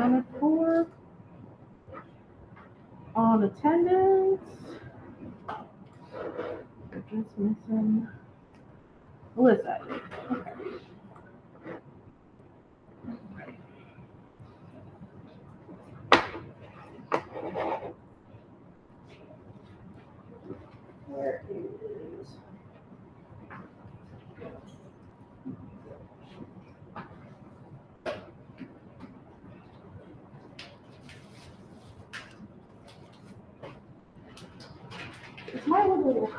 accounted for. On attendance. We're just missing Melissa. Okay. Where is my little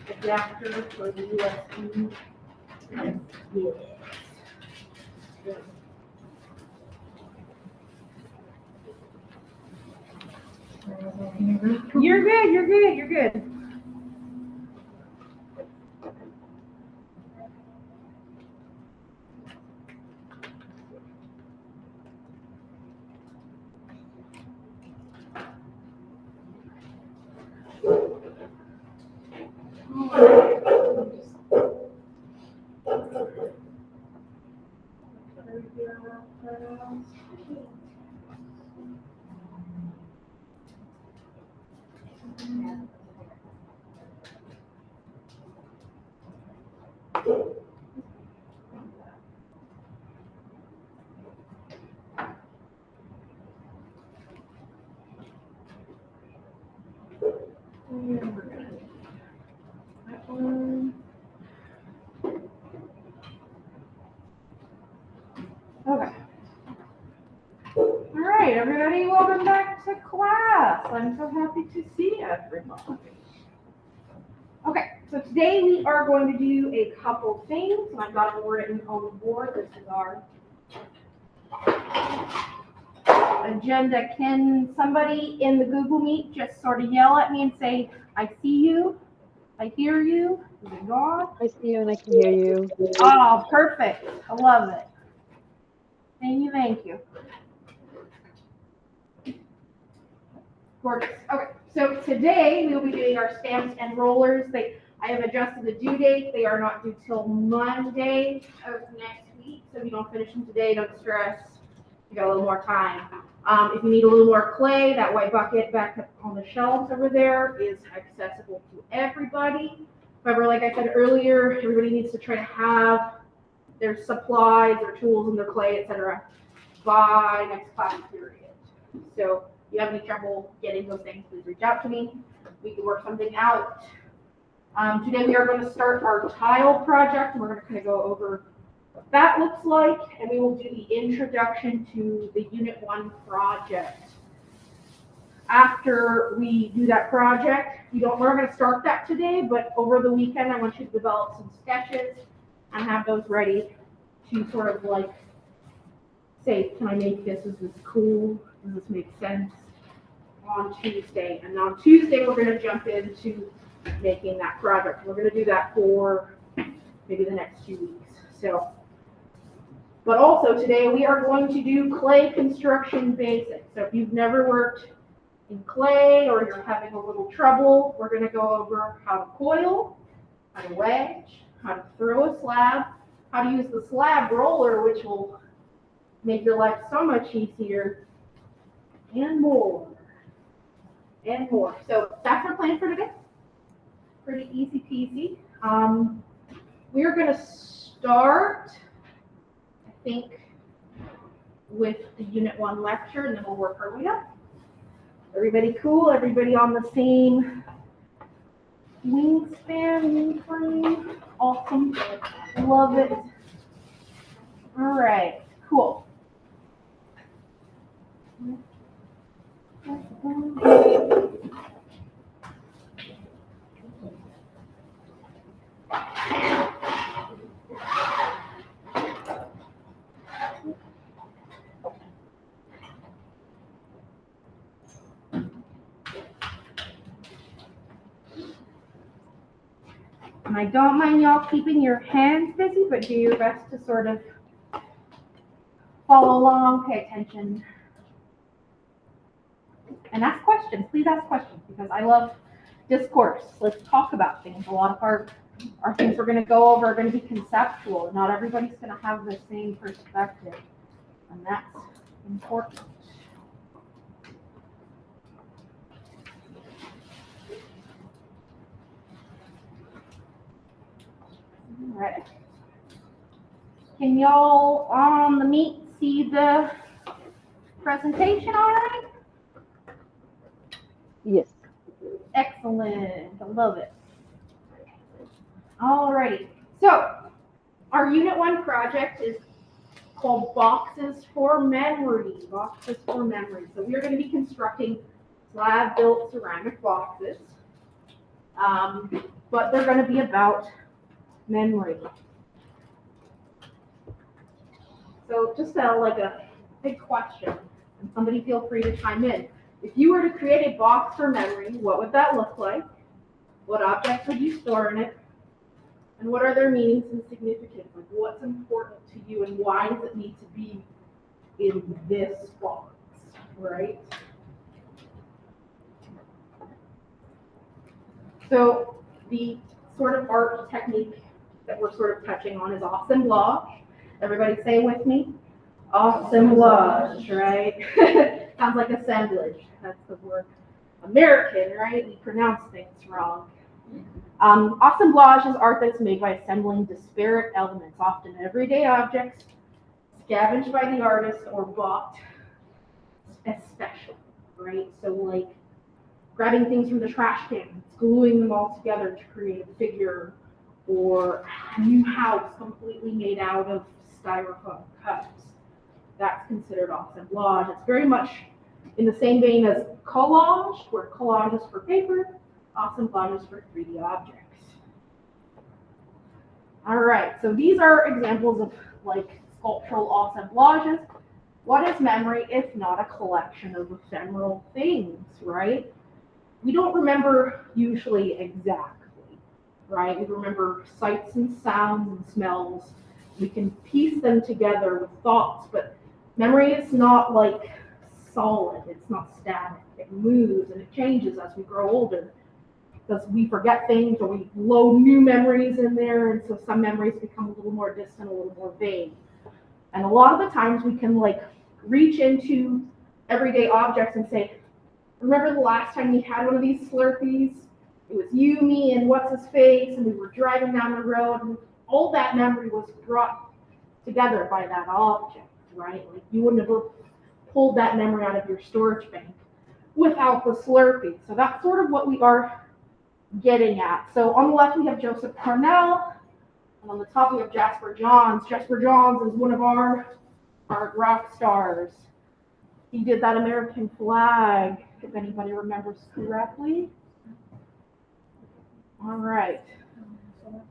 adapter for the USB? Yes. You're good, you're good, you're good. That one. Okay. All right, everybody, welcome back to class. I'm so happy to see everybody. Okay, so today we are going to do a couple things. I've got them written on the board. This is our agenda. Can somebody in the Google Meet just sort of yell at me and say, I see you, I hear you? Is it gone? I see you and I can hear you. Oh, perfect. I love it. Thank you, thank you. Gorgeous. Okay, so today we will be doing our stamps and rollers. I have adjusted the due date. They are not due till Monday of next week. So if you don't finish them today, don't stress. You got a little more time. If you need a little more clay, that white bucket back up on the shelves over there is accessible to everybody. However, like I said earlier, everybody needs to try to have their supplies, their tools, and their clay, etc. by next class period. So if you have any trouble getting those things, please reach out to me. We can work something out. Today we are going to start our tile project. We're going to kind of go over what that looks like, and we will do the introduction to the Unit 1 project. After we do that project, we're going to start that today, but over the weekend I want you to develop some sketches and have those ready to sort of like say, can I make this? Is this cool? Does this make sense? On Tuesday. And on Tuesday we're going to jump into making that project. We're going to do that for maybe the next 2 weeks. So, but also today we are going to do clay construction basics. So if you've never worked in clay or you're having a little trouble, we're going to go over how to coil, how to wedge, how to throw a slab, how to use the slab roller, which will make your life so much easier, and more. And more. So that's our plan for today. Pretty easy peasy. We're going to start, I think, with the Unit 1 lecture, and then we'll work our way up. Everybody cool? Everybody on the same wingspan, frame? Awesome. Love it. All right, cool. And I don't mind y'all keeping your hands busy, but do your best to sort of follow along, pay attention, and ask questions. Please ask questions, because I love discourse. Let's talk about things. A lot of our things we're going to go over are going to be conceptual. Not everybody's going to have the same perspective, and important. All right. Can y'all on the meet see the presentation all right? Yes. Excellent. I love it. All righty. So our Unit 1 project is called Boxes for Memory. Boxes for Memory. So we are going to be constructing slab-built ceramic boxes, but they're going to be about memory. So just like a big question, and somebody feel free to chime in. If you were to create a box for memory, what would that look like? What objects would you store in it? And what are their meanings and significance? Like what's important to you and why does it need to be in this box, right? So the sort of art technique that we're sort of touching on is assemblage. Everybody say with me. Assemblage, right? Sounds like assemblage. That's the word. American, right? We pronounce things wrong. Assemblage is art that's made by assembling disparate elements, often everyday objects, scavenged by the artist or bought especially, right? So like grabbing things from the trash can, gluing them all together to create a figure, or a new house completely made out of styrofoam cups. That's considered assemblage. It's very much in the same vein as collage, where collage is for paper, assemblage is for 3D objects. All right, so these are examples of like sculptural assemblages. What is memory if not a collection of ephemeral things, right? We don't remember usually exactly, right? We remember sights and sounds and smells. We can piece them together with thoughts, but memory is not like solid. It's not static. It moves and it changes as we grow older because we forget things or we load new memories in there, and so some memories become a little more distant, a little more vague. And a lot of the times we can like reach into everyday objects and say, remember the last time we had one of these Slurpees? It was you, me, and what's his face, and we were driving down the road, and all that memory was brought together by that object, right? Like you wouldn't have pulled that memory out of your storage bank without the Slurpee. So that's sort of what we are getting at. So on the left we have Joseph Parnell, and on the top we have Jasper Johns. Jasper Johns is one of our rock stars. He did that American flag, if anybody remembers correctly. All right.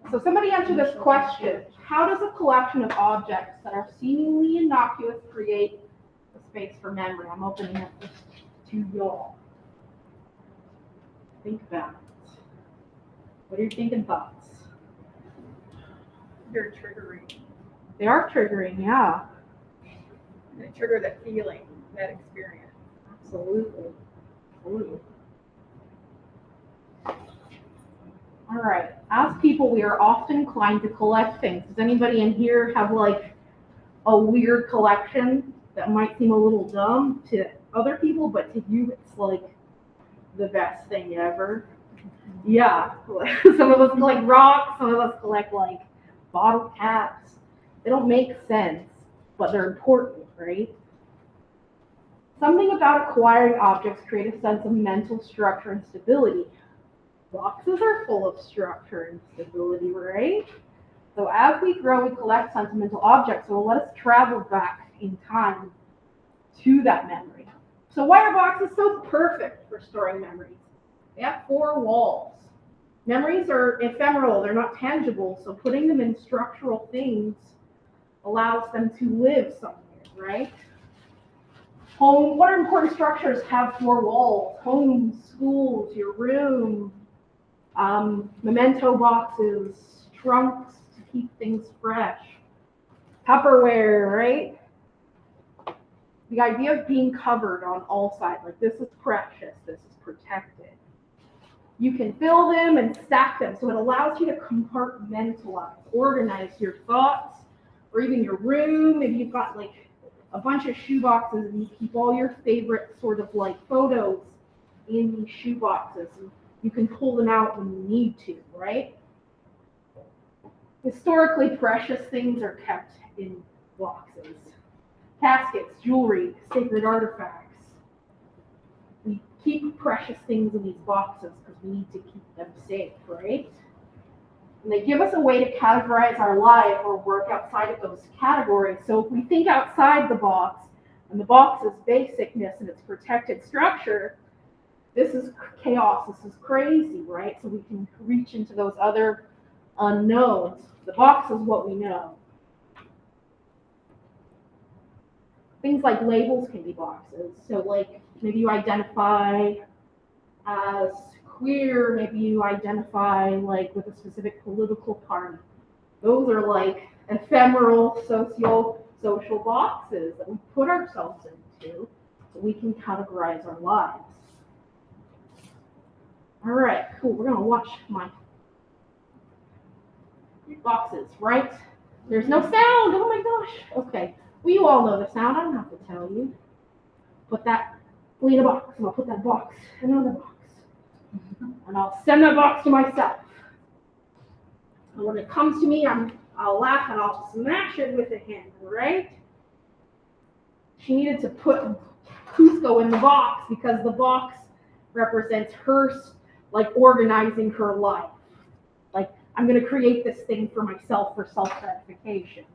So somebody answer this question. How does a collection of objects that are seemingly innocuous create a space for memory? I'm opening up this to y'all. Think about it. What are your thinking thoughts? They're triggering. They are triggering, yeah. They trigger that feeling, that experience. Absolutely. Absolutely. All right. As people, we are often inclined to collect things. Does anybody in here have like a weird collection that might seem a little dumb to other people, but to you it's like the best thing ever? Yeah. Some of us collect rocks, some of us collect like bottle caps. They don't make sense, but they're important, right? Something about acquiring objects creates a sense of mental structure and stability. Boxes are full of structure and stability, right? So as we grow, we collect sentimental objects, so let us travel back in time to that memory. So why are boxes so perfect for storing memories? They have 4 walls. Memories are ephemeral, they're not tangible, so putting them in structural things allows them to live somewhere, right? Home, what are important structures have 4 walls? Homes, schools, your room, memento boxes, trunks to keep things fresh, Tupperware, right? The idea of being covered on all sides, like this is precious, this is protected. You can fill them and stack them, so it allows you to compartmentalize, organize your thoughts, or even your room. If you've got like a bunch of shoe boxes and you keep all your favorite sort of like photos in these shoe boxes. And you can pull them out when you need to, right? Historically, precious things are kept in boxes. Caskets, jewelry, sacred artifacts. We keep precious things in these boxes because we need to keep them safe, right? And they give us a way to categorize our life or work outside of those categories. So if we think outside the box, and the box is basicness and its protected structure, this is chaos, this is crazy, right? So we can reach into those other unknowns. The box is what we know. Things like labels can be boxes. So like maybe you identify as queer, maybe you identify like with a specific political party. Those are like ephemeral social boxes that we put ourselves into so we can categorize our lives. All right, cool. We're gonna watch my boxes, right? There's no sound. Oh my gosh. Okay. Well, you all know the sound. I don't have to tell you. Put that in a box, and I'll put that box in another box. And I'll send that box to myself. And when it comes to me, I'll laugh and I'll smash it with a hammer, right? She needed to put Cusco in the box because the box represents her, like, organizing her life. Like, I'm going to create this thing for myself for self-gratification.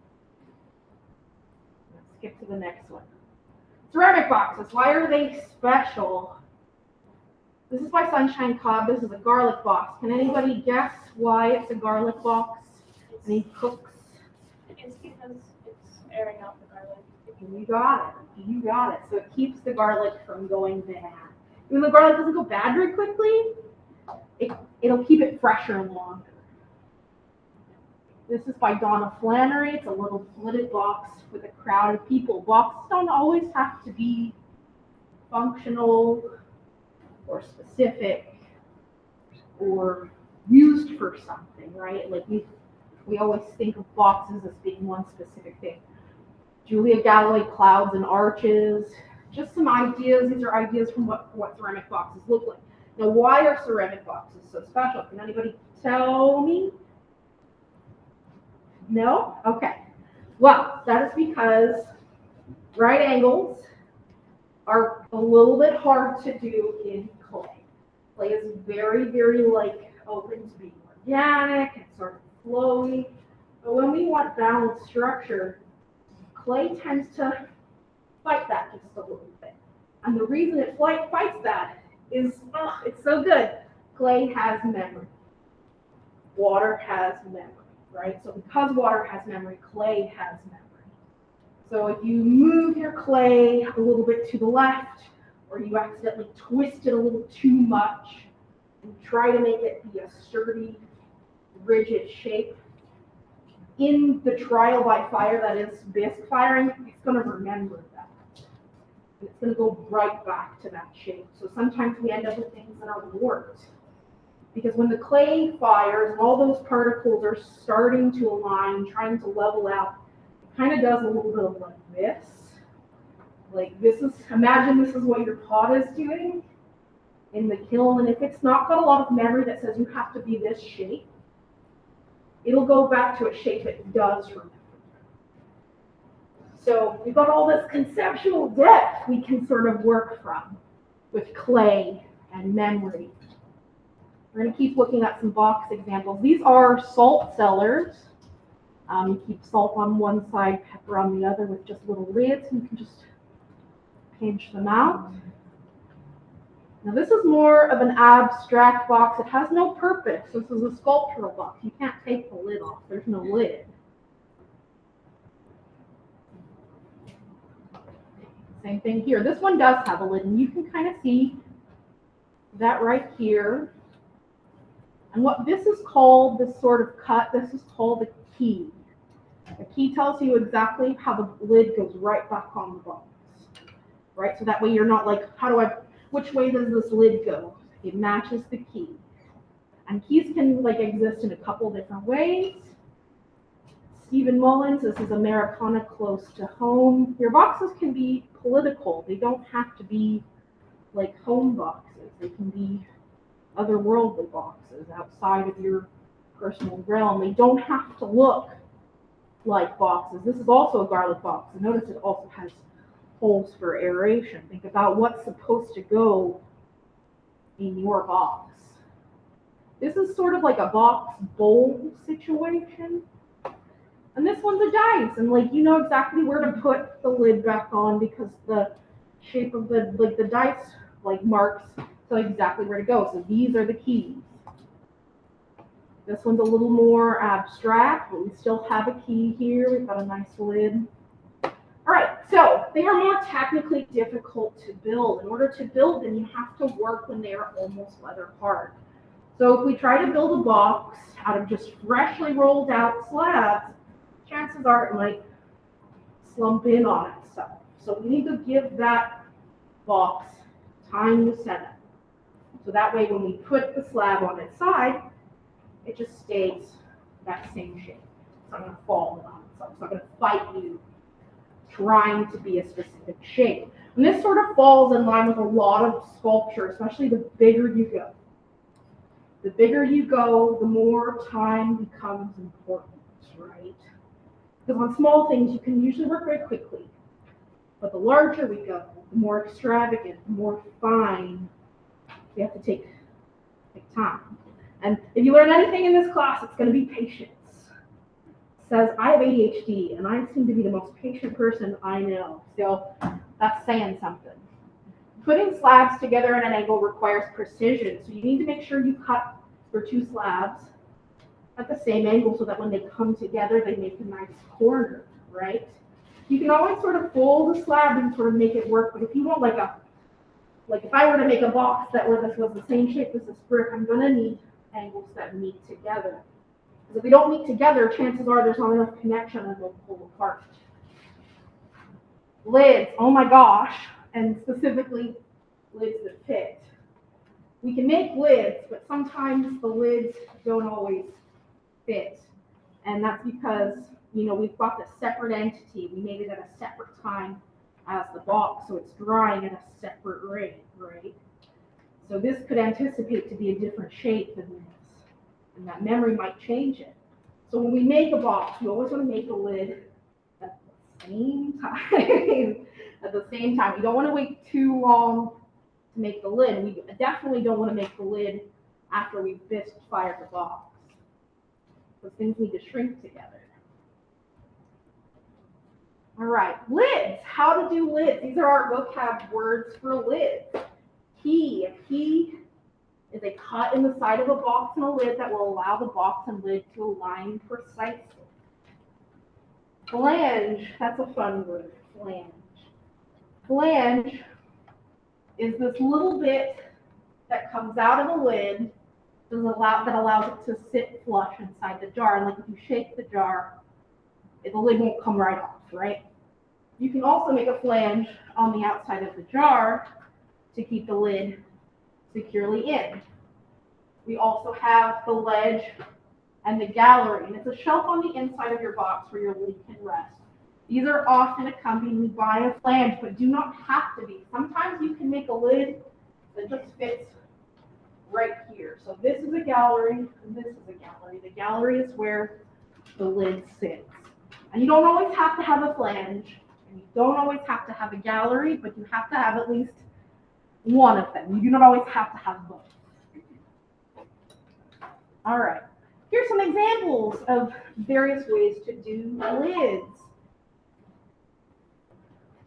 Let's skip to the next one. Ceramic boxes, why are they special? This is by Sunshine Cobb. This is a garlic box. Can anybody guess why it's a garlic box? Any cooks? It's because it's airing out the garlic. You got it. You got it. So it keeps the garlic from going bad. Even though garlic doesn't go bad very quickly, it'll keep it fresher and longer. This is by Donna Flannery. It's a little lidded box with a crowd of people. Boxes don't always have to be functional or specific or used for something, right? Like we always think of boxes as being one specific thing. Julia Galloway, Clouds and Arches. Just some ideas. These are ideas from what ceramic boxes look like. Now, why are ceramic boxes so special? Can anybody tell me? No? Okay. Well, that is because right angles are a little bit hard to do in clay. Clay is very, very like open to being organic and sort of flowy. But when we want balanced structure, clay tends to fight that just a little bit. And the reason it fights that is, it's so good. Clay has memory. Water has memory, right? So because water has memory, clay has memory. So if you move your clay a little bit to the left, or you accidentally twist it a little too much, and try to make it be a sturdy, rigid shape, in the trial by fire that is bisque firing, it's going to remember that. It's going to go right back to that shape. So sometimes we end up with things that are warped. Because when the clay fires and all those particles are starting to align, trying to level out, it kind of does a little bit of like this. Like this is, imagine this is what your pot is doing in the kiln. And if it's not got a lot of memory that says you have to be this shape, it'll go back to a shape it does remember. So we've got all this conceptual depth we can sort of work from with clay and memory. We're going to keep looking at some box examples. These are salt cellars. You keep salt on one side, pepper on the other with just little lids, and you can just pinch them out. Now this is more of an abstract box. It has no purpose. This is a sculptural box. You can't take the lid off. There's no lid. Same thing here. This one does have a lid, and you can kind of see that right here. And what this is called, this sort of cut, this is called a key. The key tells you exactly how the lid goes right back on the box. Right? So that way you're not like, which way does this lid go? It matches the key. And keys can like exist in a couple different ways. Stephen Mullins, this is Americana Close to Home. Your boxes can be political. They don't have to be like home boxes. They can be otherworldly boxes outside of your personal realm. They don't have to look like boxes. This is also a garlic box. And notice it also has holes for aeration. Think about what's supposed to go in your box. This is sort of like a box bowl situation. And this one's a dice, and like you know exactly where to put the lid back on because the shape of the dice like marks so exactly where to go. So these are the keys. This one's a little more abstract, but we still have a key here. We've got a nice lid. All right, so they are more technically difficult to build. In order to build them, you have to work when they are almost leather hard. So if we try to build a box out of just freshly rolled out slabs, chances are it might slump in on itself. So we need to give that box time to set up. So that way when we put the slab on its side, it just stays that same shape. It's not going to fall on itself. It's not going to fight you trying to be a specific shape. And this sort of falls in line with a lot of sculpture, especially the bigger you go. The bigger you go, the more time becomes important, right? Because on small things, you can usually work very quickly. But the larger we go, the more extravagant, the more fine, we have to take time. And if you learn anything in this class, it's going to be patience. It says, I have ADHD, and I seem to be the most patient person I know. So that's saying something. Putting slabs together at an angle requires precision. So you need to make sure you cut your two slabs at the same angle so that when they come together, they make a nice corner, right? You can always sort of fold the slab and sort of make it work, but if you want like if I were to make a box that was the same shape as this brick, I'm gonna need angles that meet together. Because if they don't meet together, chances are there's not enough connection and they'll pull apart. Lids, oh my gosh, and specifically lids that fit. We can make lids, but sometimes the lids don't always fit. And that's because, you know, we've got this separate entity. We made it at a separate time as the box, so it's drying at a separate rate, right? So this could anticipate to be a different shape than this, and that memory might change it. So when we make a box, we always want to make a lid at the same time. At the same time, we don't want to wait too long to make the lid. We definitely don't want to make the lid after we've bisque fired the box. Those things need to shrink together. All right, lids. How to do lids. These are our vocab words for lids. Key. A key is a cut in the side of a box and a lid that will allow the box and lid to align precisely. Flange. That's a fun word. Flange. Flange is this little bit that comes out of the lid that allows it to sit flush inside the jar. And like if you shake the jar, the lid won't come right off, right? You can also make a flange on the outside of the jar to keep the lid securely in. We also have the ledge and the gallery, and it's a shelf on the inside of your box where your lid can rest. These are often accompanied by a flange, but do not have to be. Sometimes you can make a lid that just fits right here. So this is a gallery, and this is a gallery. The gallery is where the lid sits. And you don't always have to have a flange, and you don't always have to have a gallery, but you have to have at least one of them. You do not always have to have both. All right, here's some examples of various ways to do lids.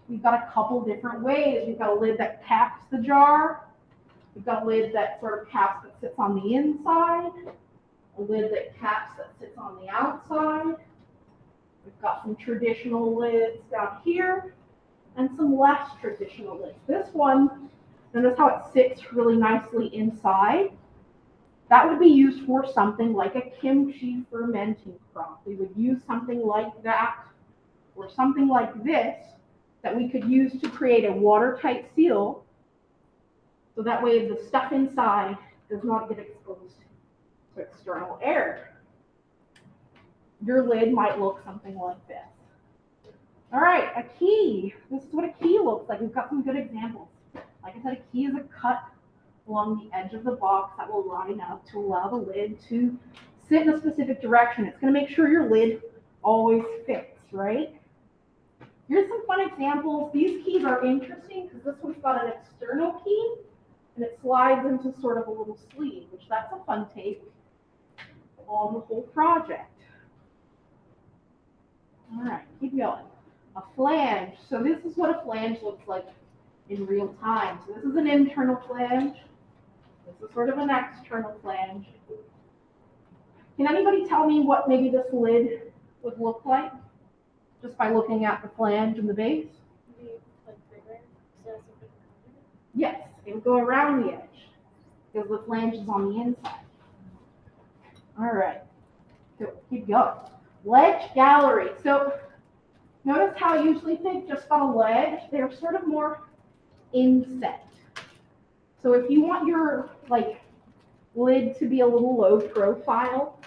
We've got a couple different ways. We've got a lid that caps the jar. We've got a lid that sort of caps that sits on the inside. A lid that caps that sits on the outside. We've got some traditional lids down here and some less traditional lids. This one, notice how it sits really nicely inside. That would be used for something like a kimchi fermenting crop. We would use something like that or something like this that we could use to create a watertight seal. So that way the stuff inside does not get exposed to external air. your lid might look something like this. All right, a key. This is what a key looks like. We've got some good examples. Like I said, a key is a cut along the edge of the box that will line up to allow the lid to sit in a specific direction. It's going to make sure your lid always fits, right? Here's some fun examples. These keys are interesting because this one's got an external key and it slides into sort of a little sleeve, which that's a fun take on the whole project. All right, keep going. A flange. So this is what a flange looks like in real time. So this is an internal flange. This is sort of an external flange. Can anybody tell me what maybe this lid would look like just by looking at the flange and the base? Maybe like bigger, so that's a bit Yes, it would go around the edge because the flange is on the inside. All right, so keep going. Ledge gallery. So notice how usually they've just got a ledge. They're sort of more inset. So if you want your lid to be a little low profile,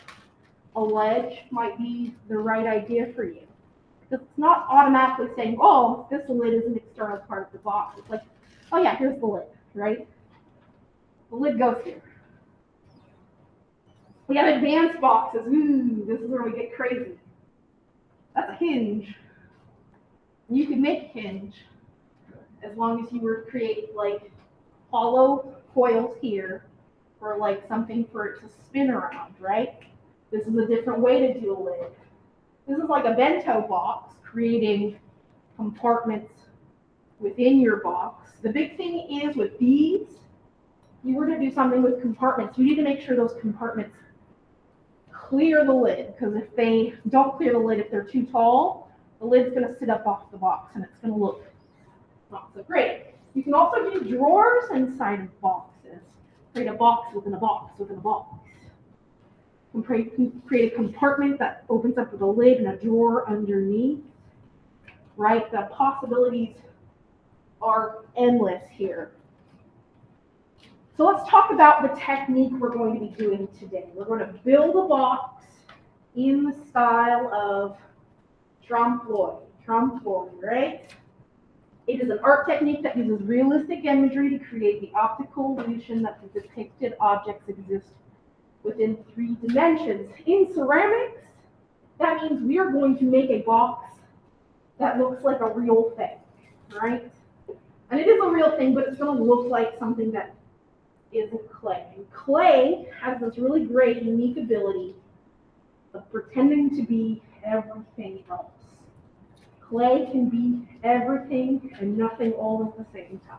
a ledge might be the right idea for you. Because it's not automatically saying, oh, this lid is an external part of the box. It's like, oh yeah, here's the lid, right? The lid goes here. We have advanced boxes. Ooh, this is where we get crazy. That's a hinge. You could make a hinge as long as you were to create hollow coils here for something for it to spin around, right? This is a different way to do a lid. This is like a bento box, creating compartments within your box. The big thing is with these, you were to do something with compartments, you need to make sure those compartments clear the lid, because if they don't clear the lid, if they're too tall, the lid's going to sit up off the box and it's going to look not so great. You can also do drawers inside of boxes. Create a box within a box within a box. You can create a compartment that opens up with a lid and a drawer underneath. Right? The possibilities are endless here. So let's talk about the technique we're going to be doing today. We're going to build a box in the style of trompe l'oeil, right? It is an art technique that uses realistic imagery to create the optical illusion that the depicted objects exist within 3 dimensions. In ceramics, that means we are going to make a box that looks like a real thing, right? And it is a real thing, but it's going to look like something that isn't clay. And clay has this really great, unique ability of pretending to be everything else. Clay can be everything and nothing all at the same time,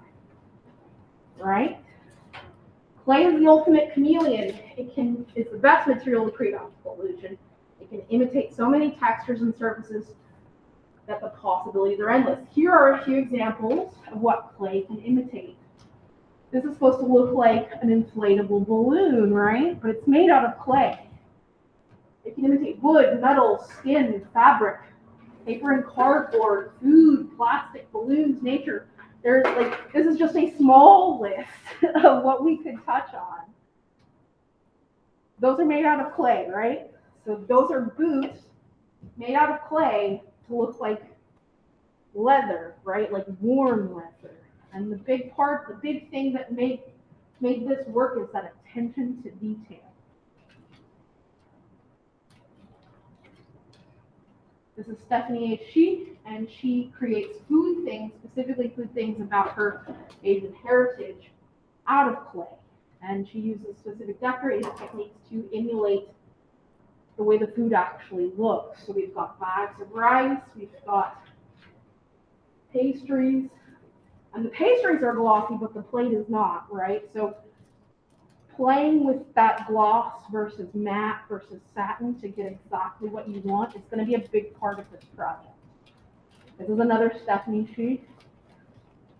right? Clay is the ultimate chameleon. It's the best material to create optical illusion. It can imitate so many textures and surfaces that the possibilities are endless. Here are a few examples of what clay can imitate. This is supposed to look like an inflatable balloon, right? But it's made out of clay. It can imitate wood, metal, skin, fabric, paper and cardboard, food, plastic, balloons, nature. This is just a small list of what we could touch on. Those are made out of clay, right? So those are boots made out of clay to look like leather, right? Like worn leather. And the big thing that made this work is that attention to detail. This is Stephanie H. Shi, and she creates food things, specifically food things about her Asian heritage, out of clay. And she uses specific decorating techniques to emulate the way the food actually looks. So we've got bags of rice, we've got pastries, and the pastries are glossy, but the plate is not, right? So playing with that gloss versus matte versus satin to get exactly what you want is going to be a big part of this project. This is another Stephanie Shi,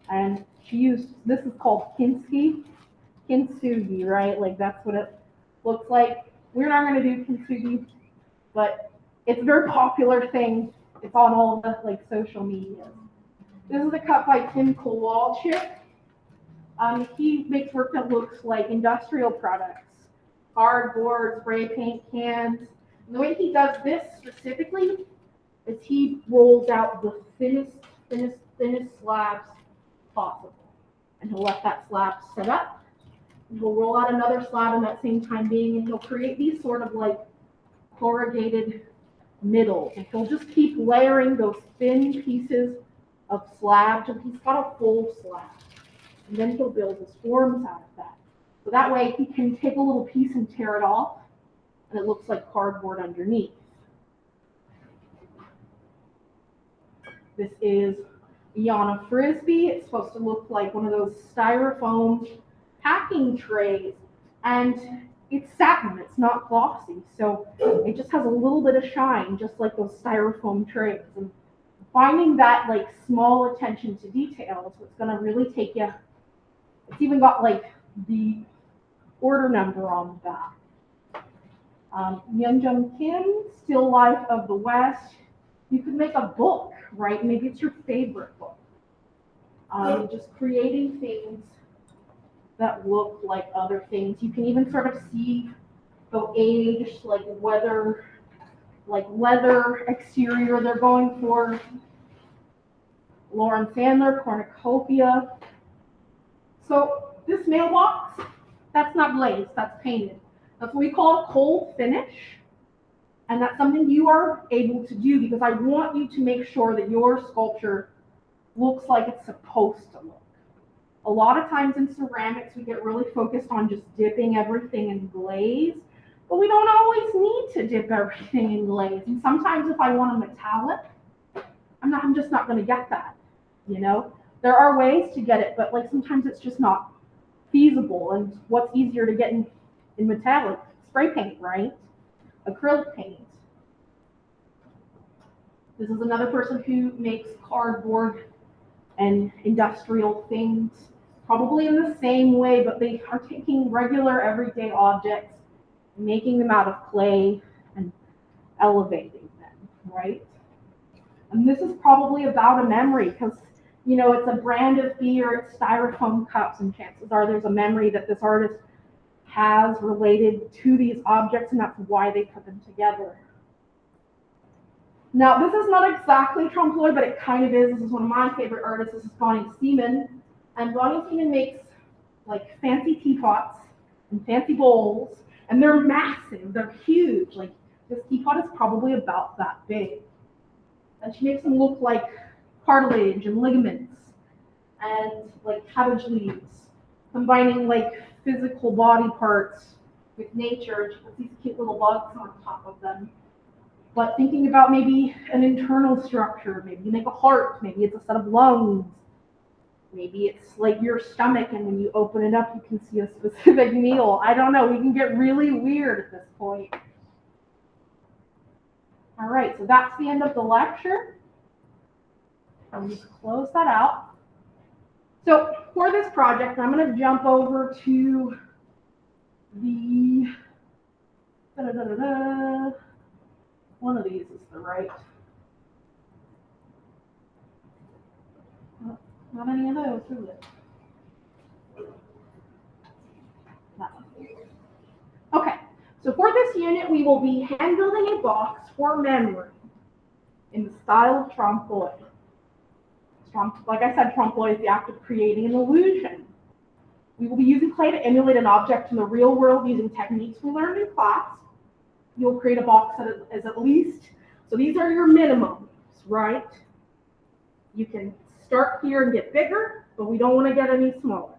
and she used, this is called kintsugi, right? Like that's what it looks like. We're not going to do kintsugi, but it's a very popular thing. It's on all the social media. This is a cut by Tim Kowalczyk. He makes work that looks like industrial products, cardboard, spray paint cans. And the way he does this specifically is he rolls out the thinnest slabs possible. And he'll let that slab set up. And he'll roll out another slab in that same time being, and he'll create these sort of like corrugated middles. And he'll just keep layering those thin pieces of slab till he's got a full slab. And then he'll build his forms out of that. So that way he can take a little piece and tear it off, and it looks like cardboard underneath. This is Iana Frisbee. It's supposed to look like one of those styrofoam packing trays, and it's satin, it's not glossy, so it just has a little bit of shine, just like those styrofoam trays. And finding that like small attention to detail is what's gonna really take you. It's even got like the order number on the back. Youngjung Kim, Still Life of the West. You could make a book, right? Maybe it's your favorite book. Just creating things that look like other things. You can even sort of see the age, like whether, like leather exterior they're going for. Lauren Sandler, cornucopia. So this mailbox, that's not glazed, that's painted. That's what we call a cold finish. And that's something you are able to do because I want you to make sure that your sculpture looks like it's supposed to look. A lot of times in ceramics, we get really focused on just dipping everything in glaze, but we don't always need to dip everything in glaze. And sometimes if I want a metallic, I'm just not going to get that, you know? There are ways to get it, but like sometimes it's just not feasible. And what's easier to get in metallic? Spray paint, right? Acrylic paint. This is another person who makes cardboard and industrial things, probably in the same way, but they are taking regular everyday objects, making them out of clay and elevating them, right? And this is probably about a memory because, you know, it's a brand of beer, it's styrofoam cups, and chances are there's a memory that this artist has related to these objects, and that's why they put them together. Now, this is not exactly trompe l'oeil, but it kind of is. This is one of my favorite artists. This is Bonnie Seaman. And Bonnie Seaman makes like fancy teapots and fancy bowls, and they're massive, they're huge. Like this teapot is probably about that big. And she makes them look like cartilage and ligaments and like cabbage leaves, combining like physical body parts with nature. And she puts these cute little bugs on top of them. But thinking about maybe an internal structure, maybe you make a heart, maybe it's a set of lungs, maybe it's like your stomach, and when you open it up, you can see a specific meal. I don't know, we can get really weird at this point. All right, so that's the end of the lecture. I'll just close that out. So for this project, I'm going to jump over to the, one of these is the right. Oh, not any of those, is it? That one. Okay, so for this unit, we will be hand building a box for memory in the style of trompe l'oeil. Like I said, trompe l'oeil is the act of creating an illusion. We will be using clay to emulate an object in the real world using techniques we learned in class. You'll create a box that is at least, so these are your minimums, right? You can start here and get bigger, but we don't want to get any smaller.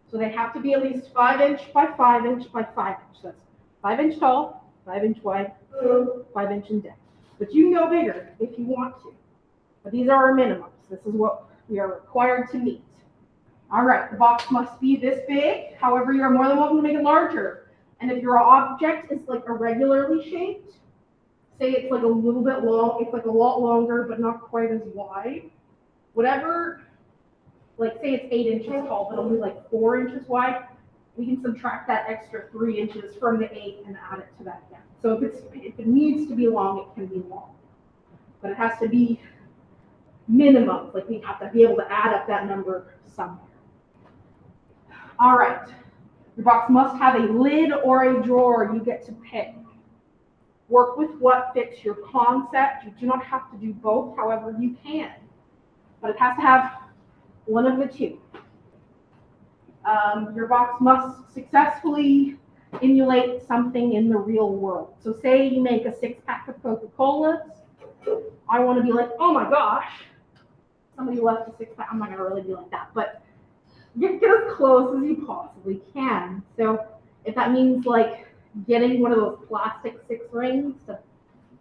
So they have to be at least 5 inch by 5 inch by 5 inch. That's 5 inch tall, 5 inch wide, 5 inch in depth. But you can go bigger if you want to. But these are our minimums. This is what we are required to meet. All right, the box must be this big. However, you are more than welcome to make it larger. And if your object is like irregularly shaped, say it's like a little bit long, it's like a lot longer, but not quite as wide. Whatever, like say it's 8 inches tall, but only like 4 inches wide, we can subtract that extra 3 inches from the 8 and add it to that again. So if it needs to be long, it can be long. But it has to be minimum, like we have to be able to add up that number somewhere. All right. Your box must have a lid or a drawer. You get to pick. Work with what fits your concept. You do not have to do both, however you can. But it has to have one of the two. Your box must successfully emulate something in the real world. So say you make a 6-pack of Coca-Colas. I want to be like, oh my gosh, somebody left a 6-pack. I'm not going to really be like that, but get as close as you possibly can. So if that means like getting one of those plastic 6 rings to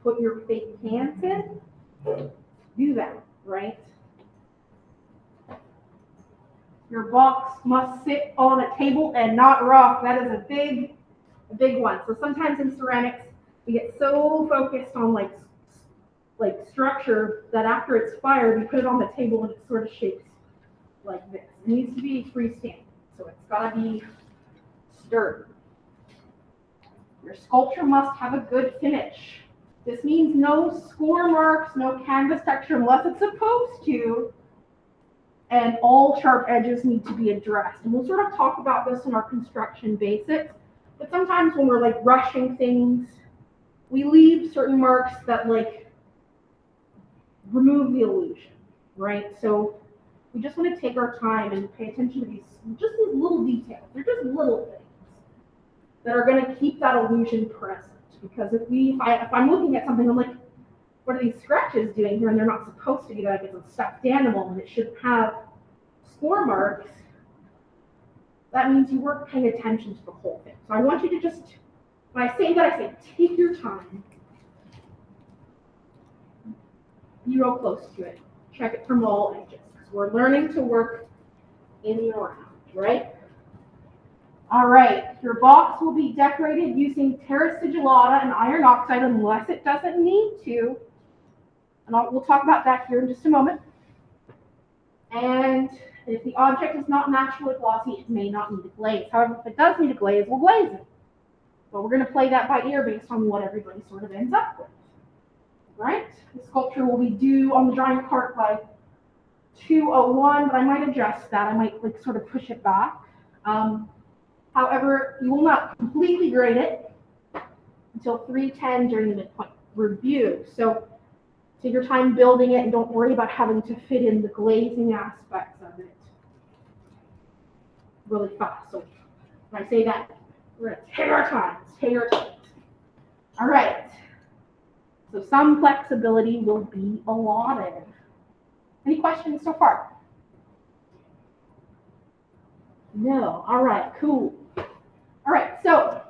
put your fake cans in, do that, right? Your box must sit on a table and not rock. That is a big one. So sometimes in ceramics, we get so focused on like structure that after it's fired, we put it on the table and it sort of shapes like this. It needs to be freestanding, so it's got to be sturdy. Your sculpture must have a good finish. This means no score marks, no canvas texture unless it's supposed to, and all sharp edges need to be addressed. And we'll sort of talk about this in our construction basics, but sometimes when we're like rushing things, we leave certain marks that like remove the illusion, right? So we just want to take our time and pay attention to these little details. They're just little things that are going to keep that illusion present. Because if I'm looking at something, I'm like, what are these scratches doing here? And they're not supposed to be like it's a stuffed animal and it should have score marks. That means you weren't paying attention to the whole thing. So I want you to just, when I say that, I say take your time. Be real close to it. Check it from all edges. Because we're learning to work in and around, right? All right, your box will be decorated using terra sigillata and iron oxide unless it doesn't need to. And we'll talk about that here in just a moment. And if the object is not naturally glossy, it may not need a glaze. However, if it does need a glaze, we'll glaze it. But we're going to play that by ear based on what everybody sort of ends up with. Right? The sculpture will be due on the drawing cart by 2:01, but I might adjust that. I might like sort of push it back. However, you will not completely grade it until 3:10 during the midpoint review. So take your time building it and don't worry about having to fit in the glazing aspects of it really fast. So when I say that, we're going to take our time. Take our time. All right. So some flexibility will be allotted. Any questions so far? No. All right, cool. All right, so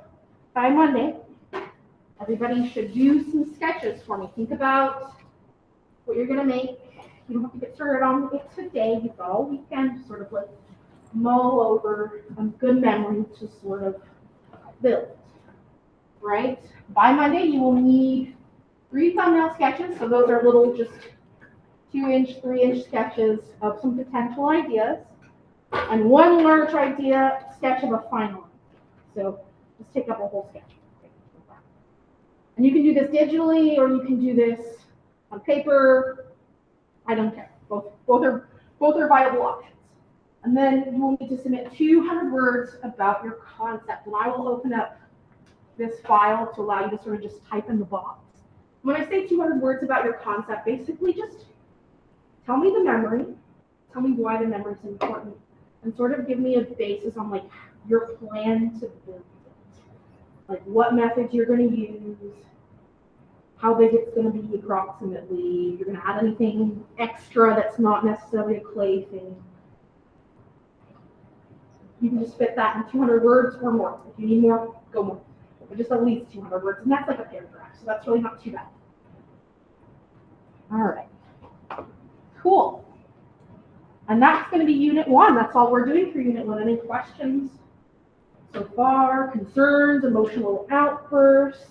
by Monday, everybody should do some sketches for me. Think about what you're going to make. You don't have to get started on it today. You've got all weekend to sort of like mull over a good memory to sort of build, right? By Monday, you will need 3 thumbnail sketches. So those are little just 2-inch, 3-inch sketches of some potential ideas. And 1 large idea sketch of a final. So just take up a whole sketch. And you can do this digitally or you can do this on paper. I don't care. Both are viable options. And then you will need to submit 200 words about your concept. And I will open up this file to allow you to sort of just type in the box. When I say 200 words about your concept, basically just tell me the memory, tell me why the memory is important, and sort of give me a basis on like your plan to build it. Like what methods you're going to use, how big it's going to be approximately, if you're going to add anything extra that's not necessarily a clay thing. You can just fit that in 200 words or more. If you need more, go more. But just at least 200 words, and that's like a paragraph, so that's really not too bad. All right, cool. And that's going to be Unit 1. That's all we're doing for Unit 1. Any questions so far? Concerns, emotional outbursts?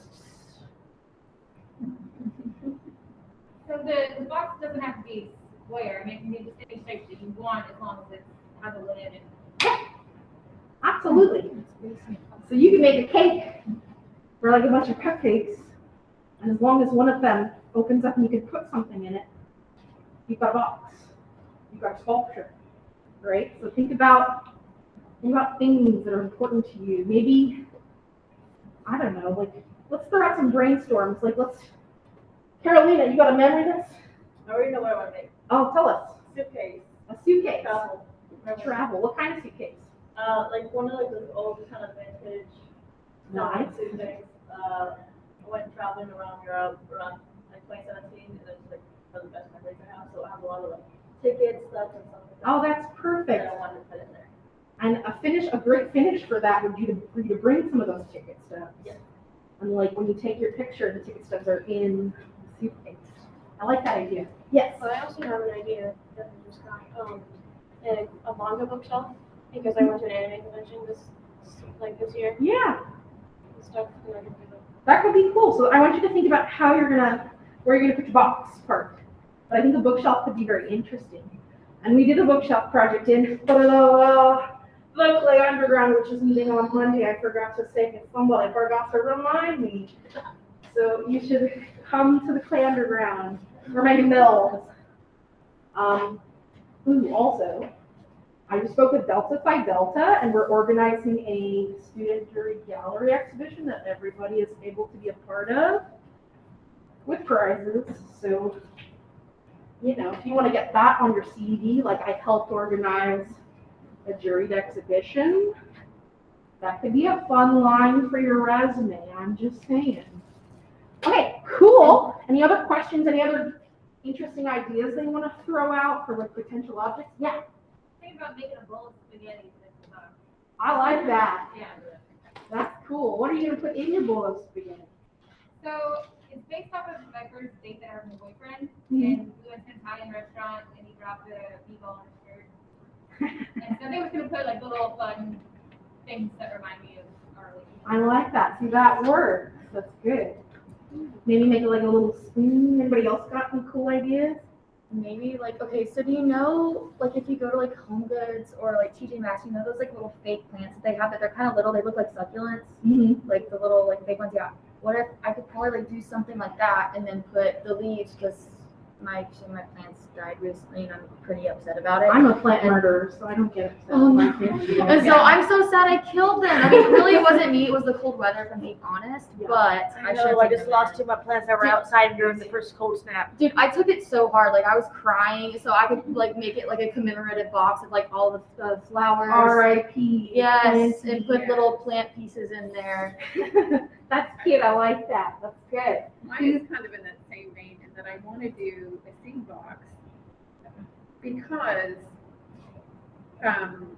So the box doesn't have to be square. I mean, it can be the same shape that you want as long as it has a lid and Absolutely. So you can make a cake or like a bunch of cupcakes, and as long as one of them opens up and you can put something in it, you've got a box. You've got sculpture, right? So think about things that are important to you. Maybe, I don't know, like let's throw out some brainstorms. Like Carolina, you got a memory of this? I already know what I want to make. Oh, tell us. Suitcase, A suitcase. travel. Travel. What kind of suitcase? Like one of like those old kind of vintage. Nice. Suitcase. I went traveling around Europe around like 2017, and it's like one of the best memories I have. So I have a lot of like tickets, stuff, and stuff like that. Oh, that's That perfect. I wanted to put in there. And a great finish for that would be for you to bring some of those ticket stubs. Yeah. And like when you take your picture, the ticket stubs are in the suitcase. I like that idea. Yes. But I also have an idea that I just got, a manga bookshelf, because I went to an anime convention this year, Yeah, and stuff, and I can do that. that could be cool. So I want you to think about where you're gonna put your box part. But I think a bookshelf could be very interesting. And we did a bookshelf project in locally underground, which is meeting on Monday. I forgot to say it. Somebody forgot to remind me. So you should come to the Clay Underground or maybe Mills. Also, I just spoke with Delta Phi Delta, and we're organizing a student jury gallery exhibition that everybody is able to be a part of with prizes. So, if you want to get that on your CV, like I helped organize a juried exhibition, that could be a fun line for your resume. I'm just saying. Okay, cool. Any other questions? Any other interesting ideas they want to throw out for like potential objects? Yeah, Think about making a bowl of spaghetti. I like that. Yeah. That's cool. What are you gonna put in your bowl of spaghetti? So it's based off of my first date that I had with my boyfriend, Mhm. and we went to an Italian restaurant, and he dropped a meatball on his shirt. And so they was gonna put like little fun things that remind me of our relationship. I like that. See, that works. That's good. Maybe make it like a little spoon. Anybody else got some cool ideas? Maybe like, okay, so do you know, like if you go to like Home Goods or like TJ Maxx, you know those like little fake plants that they have that they're kind of little, they look like succulents, Mm-hmm. like the little like fake ones, yeah. What if I could probably like do something like that and then put the leaves, because my plants died recently and I'm pretty upset about it. I'm a plant murderer, so I don't get upset. Oh, when no. I can't do And that. so I'm so sad I killed them. I mean, really, it wasn't me, it was the cold weather, if I'm being honest, Yeah. but I should've know, I taken just them lost in. two of my plants that were outside during the first cold snap. Dude, I took it so hard. Like I was crying, so I could like make it like a commemorative box of like all the flowers. R.I.P. Yes, and put Yeah. little plant pieces in there. That's cute. I like that. That's good. Mine is kind of in that same vein in that I want to do a seed box because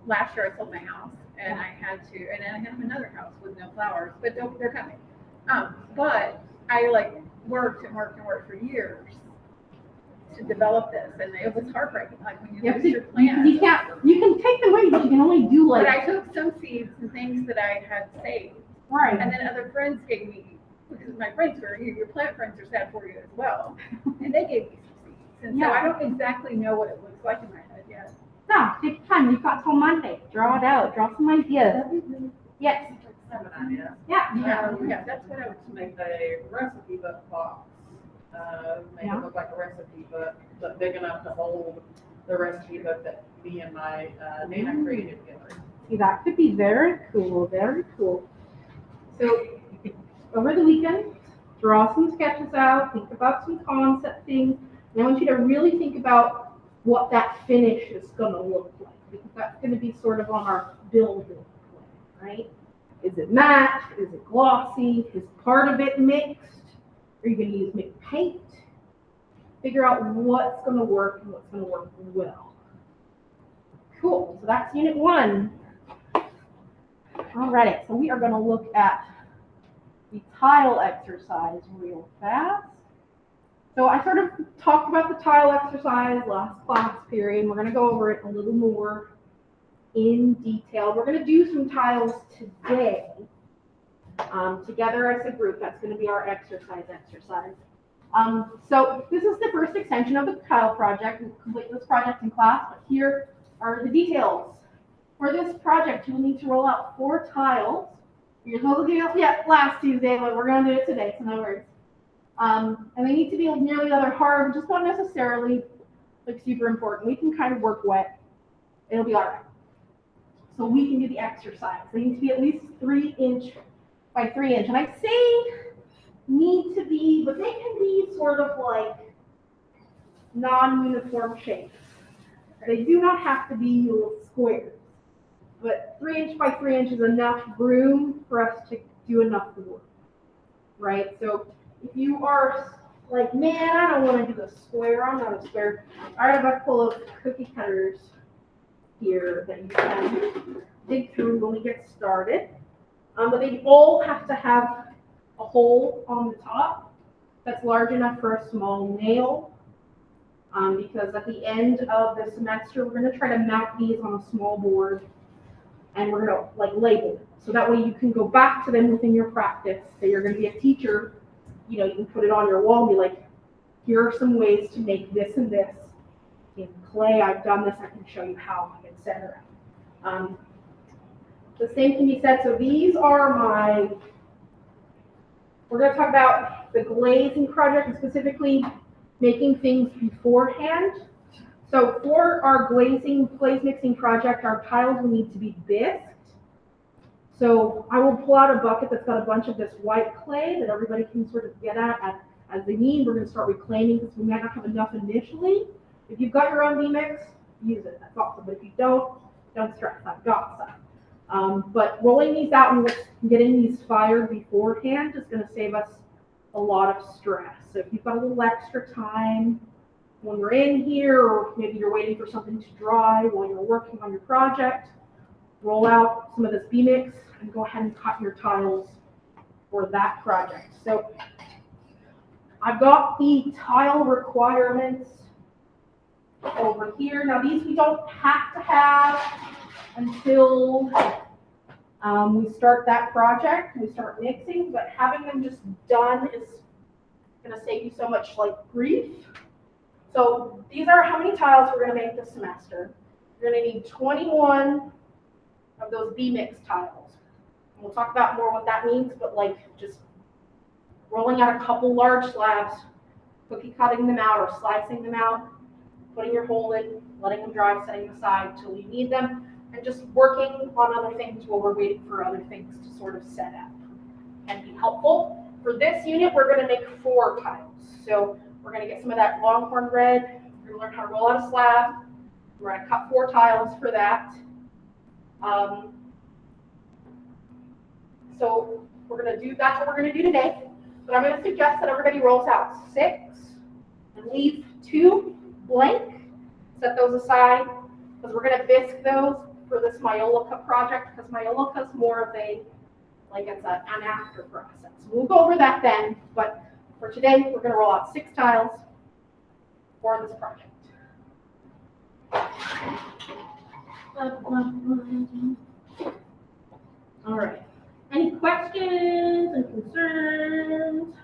last year I sold my house and I had to, and I have another house with no flowers, but they're coming. But I like worked for years to develop this, and it was heartbreaking. Like when you You, lose your plant. you can take them away, but you can only do But like I took some seeds and things that I had saved. right. And then other friends gave me, because my friends were, your plant friends are sad for you as well. And they gave me some seeds. And so I don't exactly know what it looks like in my head yet. No, take your time. You've got till Monday. Draw it out. Draw some ideas. Yes. I have an idea. Yeah. Yeah, that's what I would To make a recipe book box, make Yeah. it look like a recipe book, but big enough to hold the recipe book that me and my Nana created together. See, that could be very cool. Very cool. So over the weekend, draw some sketches out. Think about some concept things. And I want you to really think about what that finish is going to look like, because that's going to be sort of on our building plan, right? Is it matte? Is it glossy? Is part of it mixed? Are you going to use mixed paint? Figure out what's going to work and what's going to work well. Cool. So that's unit 1. All right. So we are going to look at the tile exercise real fast. So I sort of talked about the tile exercise last class period, and we're going to go over it a little more in detail. We're going to do some tiles today together as a group. That's going to be our exercise. So this is the first extension of the tile project. We'll complete this project in class, but here are the details. For this project, you will need to roll out 4 tiles. You're supposed to do it last Tuesday, but we're going to do it today, so no worries. And they need to be nearly leather hard, just not necessarily like super important. We can kind of work wet. It'll be all right. So we can do the exercise. They need to be at least 3 inch by 3 inch. And I say need to be, but they can be sort of like non-uniform shapes. They do not have to be little squares, but 3 inch by 3 inch is enough room for us to do enough work, right? So if you are like, man, I don't want to do a square, I'm not a square. I have a full of cookie cutters here that you can dig through when we get started. But they all have to have a hole on the top that's large enough for a small nail. Because at the end of the semester, we're going to try to mount these on a small board, and we're going to like label them. So that way you can go back to them within your practice. Say you're going to be a teacher, you know, you can put it on your wall and be like, here are some ways to make this and this. In clay, I've done this, I can show you how, etc. The same can be said, so these are we're going to talk about the glazing project and specifically making things beforehand. So for our glaze mixing project, our tiles will need to be bisqued. So I will pull out a bucket that's got a bunch of this white clay that everybody can sort of get at as they need. We're going to start reclaiming because we might not have enough initially. If you've got your own V-Mix, use it, that's awesome. But if you don't stress, I've got some. But rolling these out and getting these fired beforehand is going to save us a lot of stress. So if you've got a little extra time when we're in here, or maybe you're waiting for something to dry while you're working on your project, roll out some of this V-Mix and go ahead and cut your tiles for that project. So I've got the tile requirements over here. Now these we don't have to have until we start that project, we start mixing, but having them just done is going to save you so much like grief. So these are how many tiles we're going to make this semester. You're going to need 21 of those V-Mix tiles. And we'll talk about more what that means, but like just rolling out a couple large slabs, cookie cutting them out or slicing them out, putting your hole in, letting them dry, setting them aside until you need them, and just working on other things while we're waiting for other things to sort of set up can be helpful. For this unit, we're going to make 4 tiles. So we're going to get some of that Longhorn red. We're going to learn how to roll out a slab. We're going to cut 4 tiles for that. So we're going to do, that's what we're going to do today. But I'm going to suggest that everybody rolls out 6 and leave 2 blank. Set those aside because we're going to bisque those for this Myolica project, because Myolica is more of a, like it's an after process. We'll go over that then, but for today, we're going to roll out 6 tiles for this project. All right. Any questions and concerns?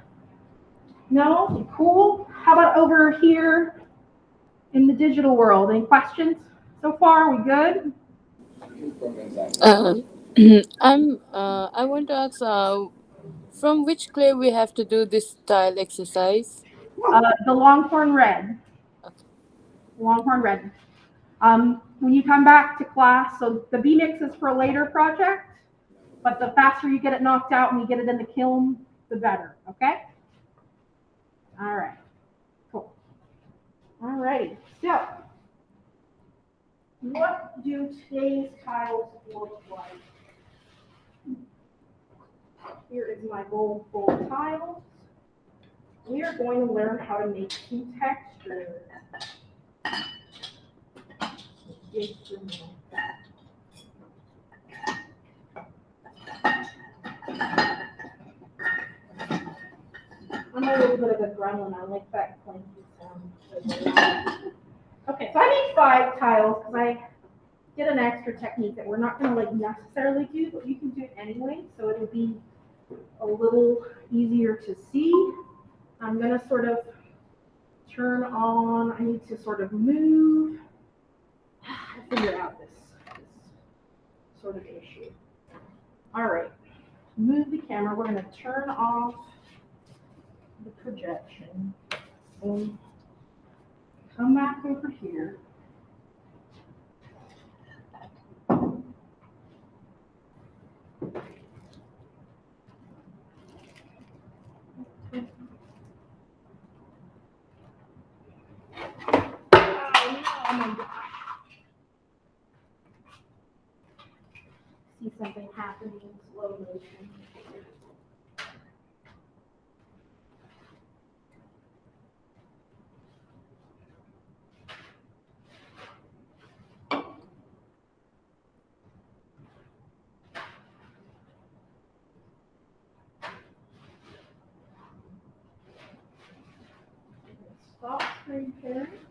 No? Cool. How about over here in the digital world? Any questions so far? Are we good? I want to ask, from which clay we have to do this tile exercise? The Longhorn red. Okay. Longhorn red. When you come back to class, so the V-Mix is for a later project, but the faster you get it knocked out and you get it in the kiln, the better, okay? All right, cool. All righty, so what do today's tiles look like? Here is my bowl full of tiles. We are going to learn how to make some textures. I'm a little bit of a gremlin. I like that clanky sound. Okay, so I made 5 tiles because I did an extra technique that we're not going to like necessarily do, but you can do it anyway, so it'll be a little easier to see. I'm going to sort of turn on, I need to sort of move. I figured out this sort of issue. All right, move the camera. We're going to turn off the projection and come back over here. see something happening in slow motion. Stop screen sharing.